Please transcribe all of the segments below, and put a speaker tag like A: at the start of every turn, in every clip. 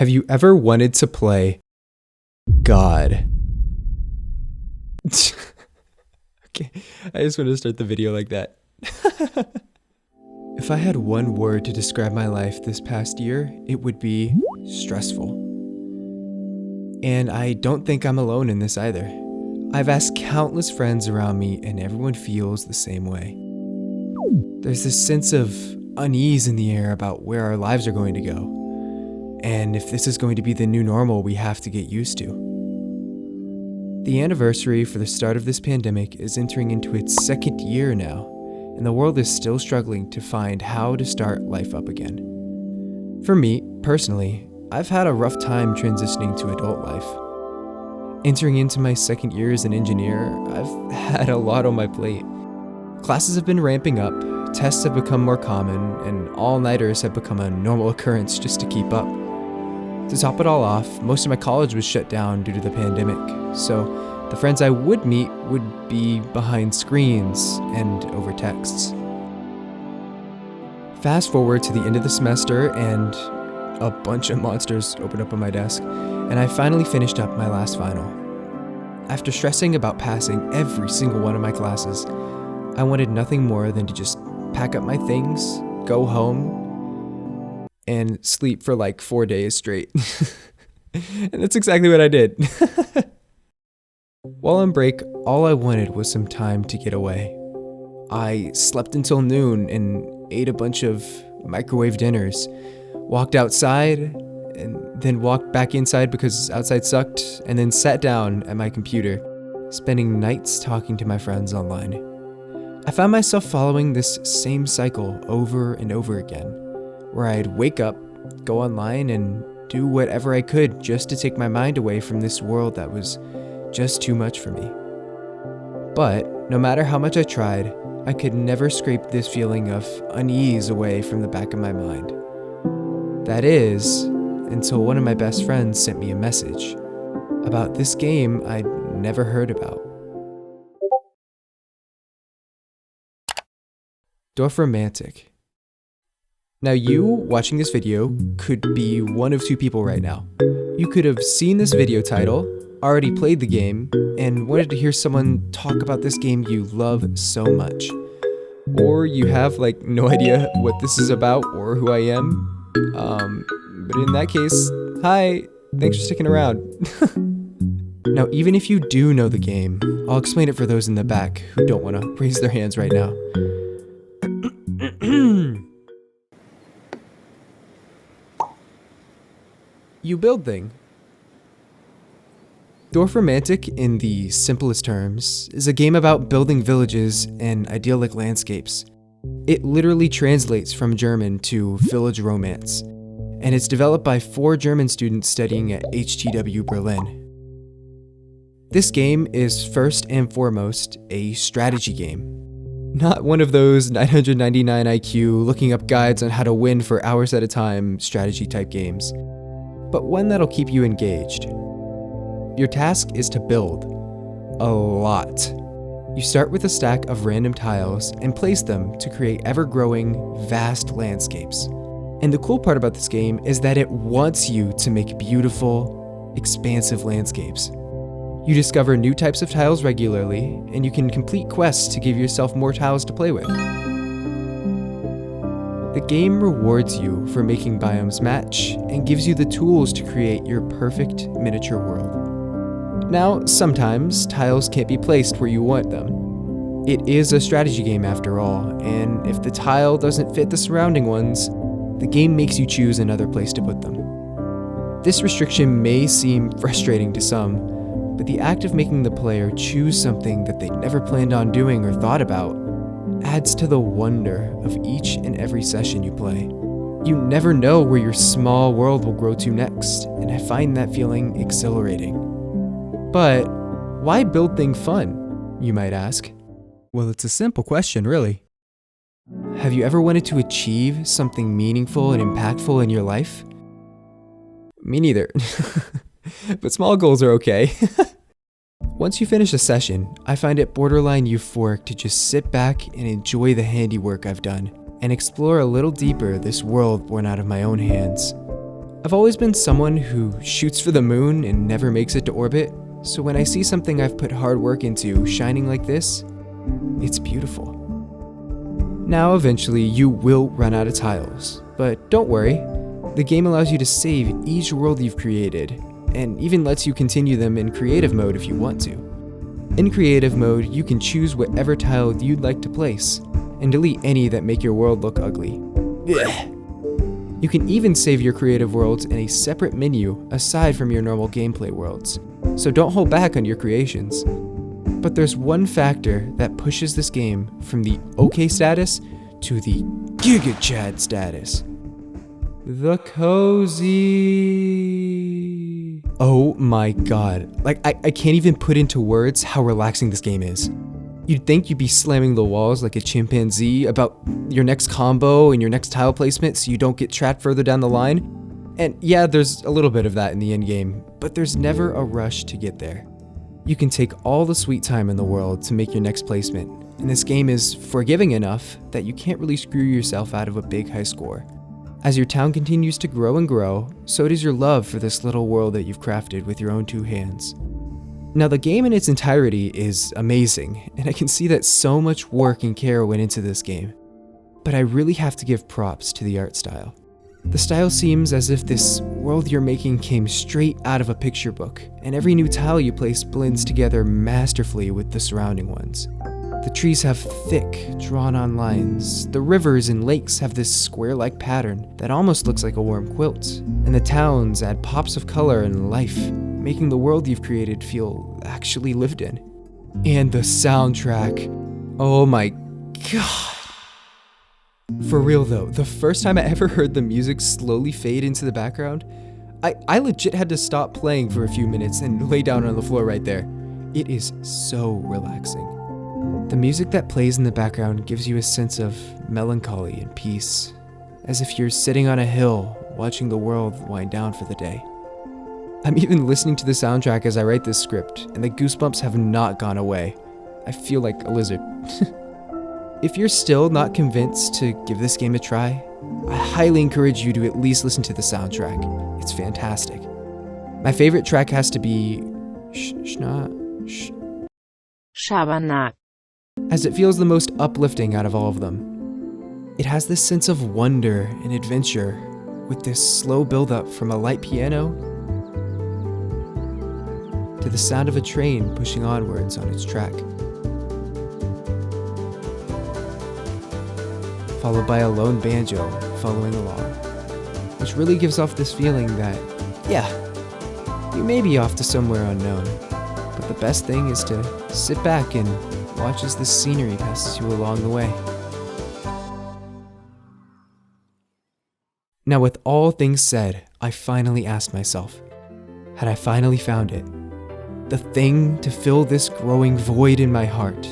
A: Have you ever wanted to play God? Okay, I just want to start the video like that. If I had one word to describe my life this past year, it would be stressful. And I don't think I'm alone in this either. I've asked countless friends around me and everyone feels the same way. There's this sense of unease in the air about where our lives are going to go, and if this is going to be the new normal we have to get used to. The anniversary for the start of this pandemic is entering into its second year now, and the world is still struggling to find how to start life up again. For me, personally, I've had a rough time transitioning to adult life. Entering into my second year as an engineer, I've had a lot on my plate. Classes have been ramping up, tests have become more common, and all-nighters have become a normal occurrence just to keep up. To top it all off, most of my college was shut down due to the pandemic, so the friends I would meet would be behind screens and over texts. Fast forward to the end of the semester and a bunch of monsters opened up on my desk, and I finally finished up my last final. After stressing about passing every single one of my classes, I wanted nothing more than to just pack up my things, go home, and sleep for like 4 days straight. And that's exactly what I did. While on break, all I wanted was some time to get away. I slept until noon and ate a bunch of microwave dinners, walked outside, and then walked back inside because outside sucked, and then sat down at my computer, spending nights talking to my friends online. I found myself following this same cycle over and over again, where I'd wake up, go online, and do whatever I could just to take my mind away from this world that was just too much for me. But no matter how much I tried, I could never scrape this feeling of unease away from the back of my mind. That is, until one of my best friends sent me a message about this game I'd never heard about. Dorf Romantik. Now you, watching this video, could be one of two people right now. You could have seen this video title, already played the game, and wanted to hear someone talk about this game you love so much. Or you have no idea what this is about or who I am. But in that case, hi, thanks for sticking around. Now, even if you do know the game, I'll explain it for those in the back who don't want to raise their hands right now. You build things. Dorfromantik, in the simplest terms, is a game about building villages and idyllic landscapes. It literally translates from German to village romance, and it's developed by 4 German students studying at HTW Berlin. This game is first and foremost a strategy game. Not one of those 999 IQ looking up guides on how to win for hours at a time strategy type games, but one that'll keep you engaged. Your task is to build a lot. You start with a stack of random tiles and place them to create ever-growing, vast landscapes. And the cool part about this game is that it wants you to make beautiful, expansive landscapes. You discover new types of tiles regularly, and you can complete quests to give yourself more tiles to play with. The game rewards you for making biomes match and gives you the tools to create your perfect miniature world. Now, sometimes tiles can't be placed where you want them. It is a strategy game after all, and if the tile doesn't fit the surrounding ones, the game makes you choose another place to put them. This restriction may seem frustrating to some, but the act of making the player choose something that they never planned on doing or thought about adds to the wonder of each and every session you play. You never know where your small world will grow to next, and I find that feeling exhilarating. But why build things fun, you might ask? Well, it's a simple question, really. Have you ever wanted to achieve something meaningful and impactful in your life? Me neither. But small goals are okay. Once you finish a session, I find it borderline euphoric to just sit back and enjoy the handiwork I've done, and explore a little deeper this world born out of my own hands. I've always been someone who shoots for the moon and never makes it to orbit, so when I see something I've put hard work into shining like this, it's beautiful. Now eventually you will run out of tiles, but don't worry, the game allows you to save each world you've created, and even lets you continue them in creative mode if you want to. In creative mode, you can choose whatever tile you'd like to place, and delete any that make your world look ugly. Ugh. You can even save your creative worlds in a separate menu aside from your normal gameplay worlds, so don't hold back on your creations. But there's one factor that pushes this game from the OK status to the Giga Chad status. The cozy. Oh my god. Like, I can't even put into words how relaxing this game is. You'd think you'd be slamming the walls like a chimpanzee about your next combo and your next tile placement so you don't get trapped further down the line. And yeah, there's a little bit of that in the end game, but there's never a rush to get there. You can take all the sweet time in the world to make your next placement, and this game is forgiving enough that you can't really screw yourself out of a big high score. As your town continues to grow and grow, so does your love for this little world that you've crafted with your own two hands. Now the game in its entirety is amazing, and I can see that so much work and care went into this game. But I really have to give props to the art style. The style seems as if this world you're making came straight out of a picture book, and every new tile you place blends together masterfully with the surrounding ones. The trees have thick, drawn-on lines, the rivers and lakes have this square-like pattern that almost looks like a warm quilt, and the towns add pops of color and life, making the world you've created feel actually lived in. And the soundtrack, oh my god. For real though, the first time I ever heard the music slowly fade into the background, I legit had to stop playing for a few minutes and lay down on the floor right there. It is so relaxing. The music that plays in the background gives you a sense of melancholy and peace, as if you're sitting on a hill watching the world wind down for the day. I'm even listening to the soundtrack as I write this script, and the goosebumps have not gone away. I feel like a lizard. If you're still not convinced to give this game a try, I highly encourage you to at least listen to the soundtrack. It's fantastic. My favorite track has to be
B: Schabernack,
A: as it feels the most uplifting out of all of them. It has this sense of wonder and adventure, with this slow build-up from a light piano to the sound of a train pushing onwards on its track, followed by a lone banjo following along, which really gives off this feeling that, yeah, you may be off to somewhere unknown, but the best thing is to sit back and watch as the scenery passes you along the way. Now, with all things said, I finally asked myself, had I finally found it? The thing to fill this growing void in my heart?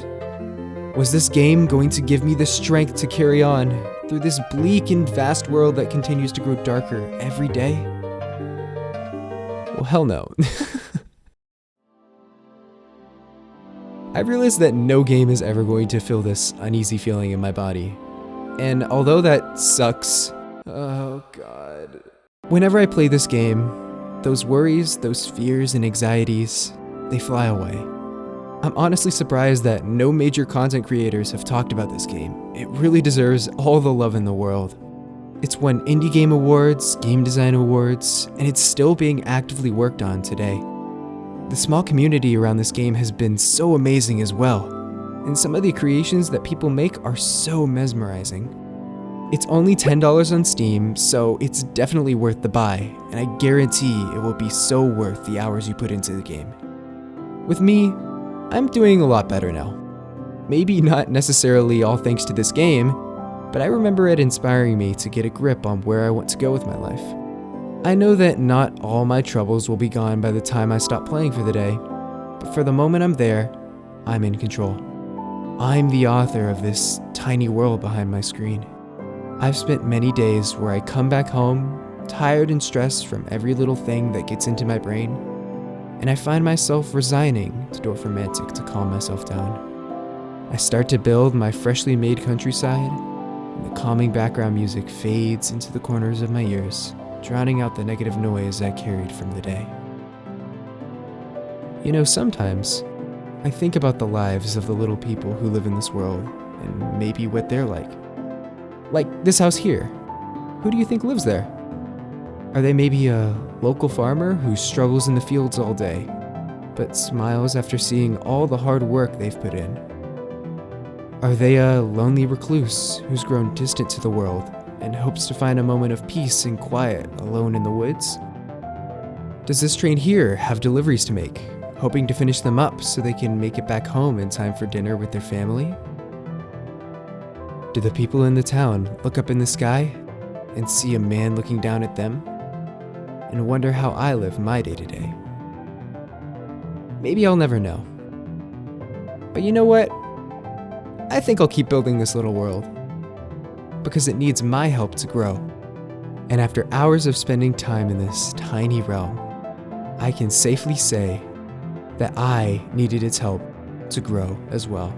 A: Was this game going to give me the strength to carry on through this bleak and vast world that continues to grow darker every day? Well, hell no. I realized that no game is ever going to fill this uneasy feeling in my body. And although that sucks, oh god. Whenever I play this game, those worries, those fears and anxieties, they fly away. I'm honestly surprised that no major content creators have talked about this game. It really deserves all the love in the world. It's won Indie Game Awards, Game Design Awards, and it's still being actively worked on today. The small community around this game has been so amazing as well, and some of the creations that people make are so mesmerizing. It's only $10 on Steam, so it's definitely worth the buy, and I guarantee it will be so worth the hours you put into the game. With me, I'm doing a lot better now. Maybe not necessarily all thanks to this game, but I remember it inspiring me to get a grip on where I want to go with my life. I know that not all my troubles will be gone by the time I stop playing for the day, but for the moment I'm there, I'm in control. I'm the author of this tiny world behind my screen. I've spent many days where I come back home, tired and stressed from every little thing that gets into my brain, and I find myself resigning to Dorf Romantik to calm myself down. I start to build my freshly made countryside, and the calming background music fades into the corners of my ears. drowning out the negative noise I carried from the day. You know, sometimes I think about the lives of the little people who live in this world and maybe what they're like. Like this house here. Who do you think lives there? Are they maybe a local farmer who struggles in the fields all day, but smiles after seeing all the hard work they've put in? Are they a lonely recluse who's grown distant to the world and hopes to find a moment of peace and quiet alone in the woods? Does this train here have deliveries to make, hoping to finish them up so they can make it back home in time for dinner with their family? Do the people in the town look up in the sky and see a man looking down at them and wonder how I live my day-to-day? Maybe I'll never know. But you know what? I think I'll keep building this little world because it needs my help to grow. And after hours of spending time in this tiny realm, I can safely say that I needed its help to grow as well.